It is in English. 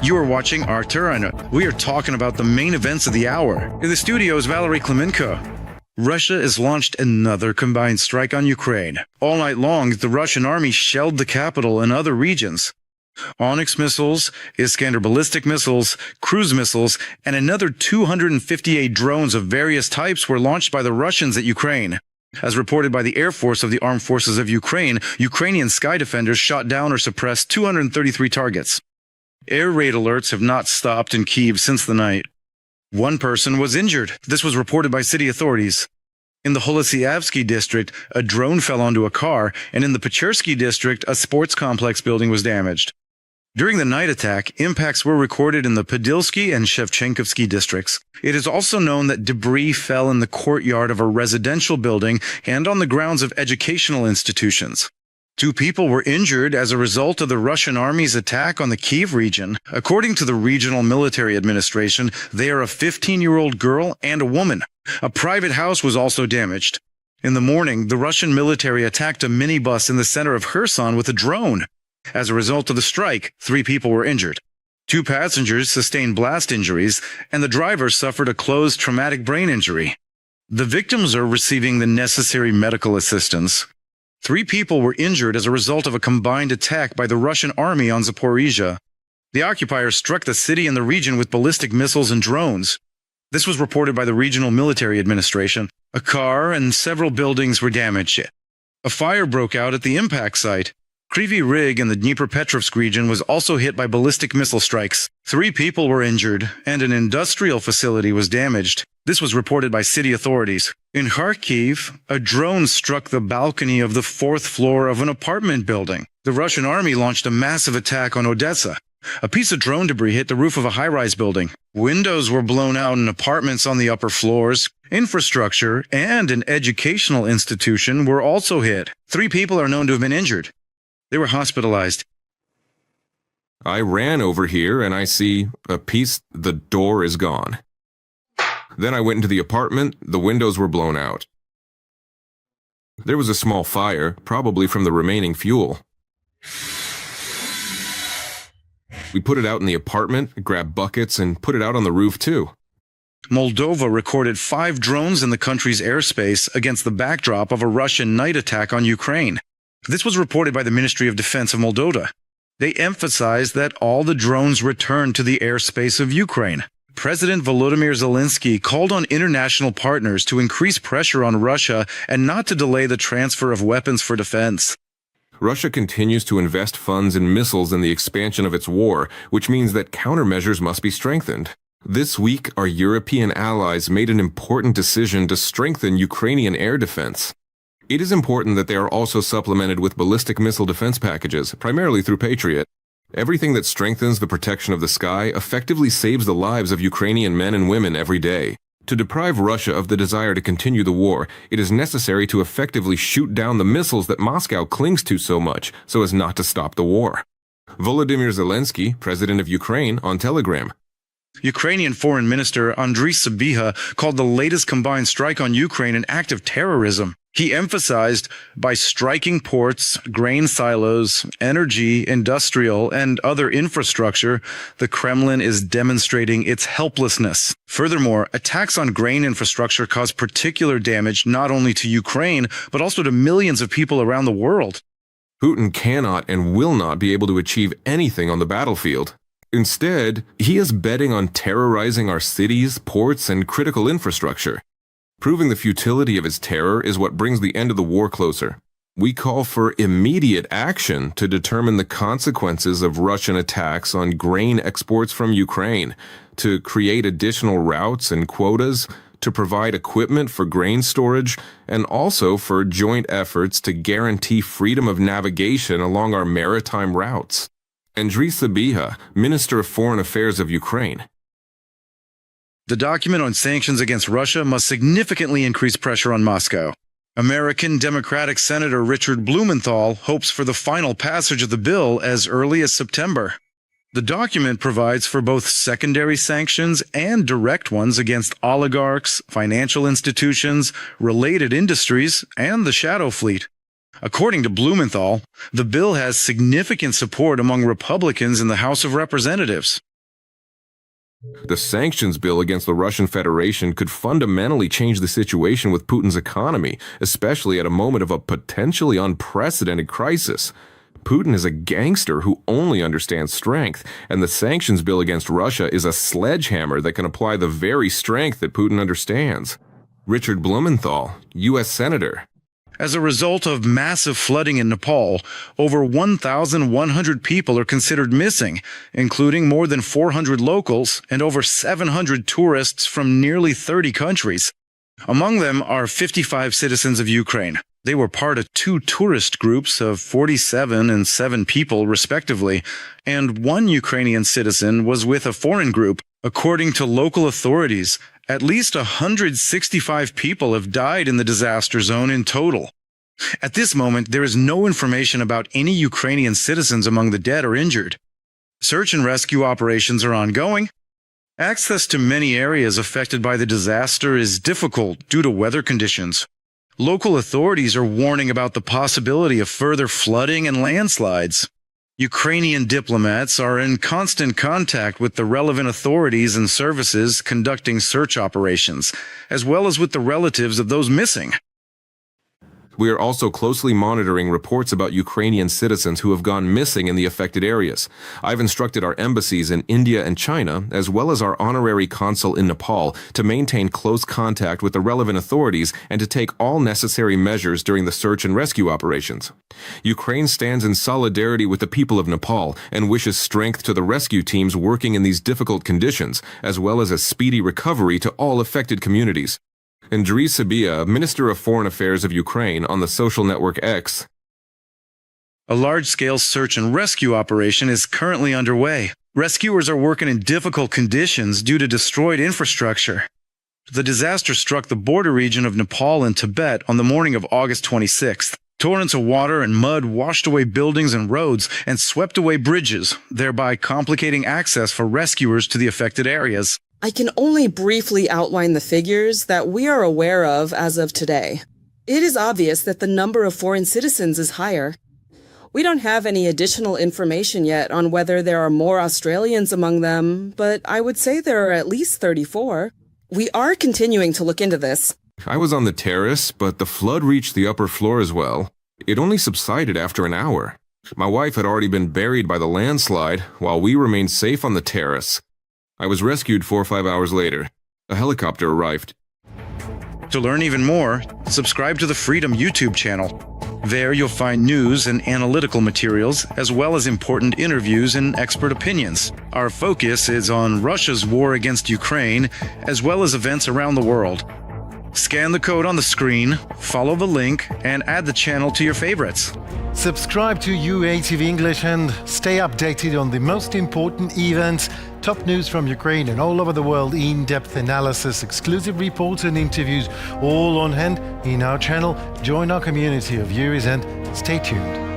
You are watching Artur, and we are talking about the main events of the hour. In the studio is Valerie Klemenko. Russia has launched another combined strike on Ukraine. All night long, the Russian army shelled the capital and other regions. Onyx missiles, Iskander ballistic missiles, cruise missiles, and another 258 drones of various types were launched by the Russians at Ukraine. As reported by the Air Force of the Armed Forces of Ukraine, Ukrainian sky defenders shot down or suppressed 233 targets. Air raid alerts have not stopped in Kyiv since the night. One person was injured. This was reported by city authorities. In the HELLISH district, a drone fell onto a car, and in the Pechersky district, a sports complex building was damaged. During the night attack, impacts were recorded in the Podilsky and Shevchenkovsky districts. It is also known that debris fell in the courtyard of a residential building and on the grounds of educational institutions. 2 people were injured as a result of the Russian army's attack on the Kyiv region. According to the regional military administration, they are a 15-year-old girl and a woman. A private house was also damaged. In the morning, the Russian military attacked a minibus in the center of Kherson with a drone. As a result of the strike, 3 people were injured. 2 passengers sustained blast injuries, and the driver suffered a closed traumatic brain injury. The victims are receiving the necessary medical assistance. 3 people were injured as a result of a combined attack by the Russian army on Zaporizhia. The occupiers struck the city and the region with ballistic missiles and drones. This was reported by the regional military administration. A car and several buildings were damaged. A fire broke out at the impact site. Kryvyi Rih in the Dnipropetrovsk region was also hit by ballistic missile strikes. 3 people were injured, and an industrial facility was damaged. This was reported by city authorities. In Kharkiv, a drone struck the balcony of the 4th floor of an apartment building. The Russian army launched a massive attack on Odessa. A piece of drone debris hit the roof of a high-rise building. Windows were blown out in apartments on the upper floors. Infrastructure and an educational institution were also hit. 3 people are known to have been injured. They were hospitalized. I ran over here and I see a piece, the door is gone. Then I went into the apartment, the windows were blown out. There was a small fire, probably from the remaining fuel. We put it out in the apartment, grabbed buckets, and put it out on the roof too. Moldova recorded 5 drones in the country's airspace against the backdrop of a Russian night attack on Ukraine. This was reported by the Ministry of Defense of Moldova. They emphasized that all the drones returned to the airspace of Ukraine. President Volodymyr Zelenskyy called on international partners to increase pressure on Russia and not to delay the transfer of weapons for defense. Russia continues to invest funds in missiles in the expansion of its war, which means that countermeasures must be strengthened. This week, our European allies made an important decision to strengthen Ukrainian air defense. It is important that they are also supplemented with ballistic missile defense packages, primarily through Patriot. Everything that strengthens the protection of the sky effectively saves the lives of Ukrainian men and women every day. To deprive Russia of the desire to continue the war, it is necessary to effectively shoot down the missiles that Moscow clings to so much, so as not to stop the war. Volodymyr Zelenskyy, president of Ukraine, on Telegram. Ukrainian Foreign Minister Andriy Sybiha called the latest combined strike on Ukraine an act of terrorism. He emphasized, by striking ports, grain silos, energy, industrial, and other infrastructure, the Kremlin is demonstrating its helplessness. Furthermore, attacks on grain infrastructure cause particular damage not only to Ukraine, but also to millions of people around the world. Putin cannot and will not be able to achieve anything on the battlefield. Instead, he is betting on terrorizing our cities, ports, and critical infrastructure. Proving the futility of his terror is what brings the end of the war closer. We call for immediate action to determine the consequences of Russian attacks on grain exports from Ukraine, to create additional routes and quotas, to provide equipment for grain storage, and also for joint efforts to guarantee freedom of navigation along our maritime routes. Andriy Sybiha, Minister of Foreign Affairs of Ukraine. The document on sanctions against Russia must significantly increase pressure on Moscow. American Democratic Senator Richard Blumenthal hopes for the final passage of the bill as early as September. The document provides for both secondary sanctions and direct ones against oligarchs, financial institutions, related industries, and the shadow fleet. According to Blumenthal, the bill has significant support among Republicans in the House of Representatives. The sanctions bill against the Russian Federation could fundamentally change the situation with Putin's economy, especially at a moment of a potentially unprecedented crisis. Putin is a gangster who only understands strength, and the sanctions bill against Russia is a sledgehammer that can apply the very strength that Putin understands. Richard Blumenthal, U.S. Senator. As a result of massive flooding in Nepal, over 1,100 people are considered missing, including more than 400 locals and over 700 tourists from nearly 30 countries. Among them are 55 citizens of Ukraine. They were part of two tourist groups of 47 and 7 people, respectively, and one Ukrainian citizen was with a foreign group. According to local authorities, at least 165 people have died in the disaster zone in total. At this moment, there is no information about any Ukrainian citizens among the dead or injured. Search and rescue operations are ongoing. Access to many areas affected by the disaster is difficult due to weather conditions. Local authorities are warning about the possibility of further flooding and landslides. Ukrainian diplomats are in constant contact with the relevant authorities and services conducting search operations, as well as with the relatives of those missing. We are also closely monitoring reports about Ukrainian citizens who have gone missing in the affected areas. I've instructed our embassies in India and China, as well as our honorary consul in Nepal, to maintain close contact with the relevant authorities and to take all necessary measures during the search and rescue operations. Ukraine stands in solidarity with the people of Nepal and wishes strength to the rescue teams working in these difficult conditions, as well as a speedy recovery to all affected communities. Andriy Sybiha, Minister of Foreign Affairs of Ukraine, on the social network X. A large-scale search and rescue operation is currently underway. Rescuers are working in difficult conditions due to destroyed infrastructure. The disaster struck the border region of Nepal and Tibet on the morning of August 26th. Torrents of water and mud washed away buildings and roads and swept away bridges, thereby complicating access for rescuers to the affected areas. I can only briefly outline the figures that we are aware of as of today. It is obvious that the number of foreign citizens is higher. We don't have any additional information yet on whether there are more Australians among them, but I would say there are at least 34. We are continuing to look into this. I was on the terrace, but the flood reached the upper floor as well. It only subsided after an hour. My wife had already been buried by the landslide, while we remained safe on the terrace. I was rescued 4 or 5 hours later. A helicopter arrived. To learn even more, subscribe to the Freedom YouTube channel. There you'll find news and analytical materials, as well as important interviews and expert opinions. Our focus is on Russia's war against Ukraine, as well as events around the world. Scan the code on the screen, follow the link, and add the channel to your favorites. Subscribe to UATV English and stay updated on the most important events, top news from Ukraine and all over the world, in-depth analysis, exclusive reports and interviews, all on hand in our channel. Join our community of viewers and stay tuned.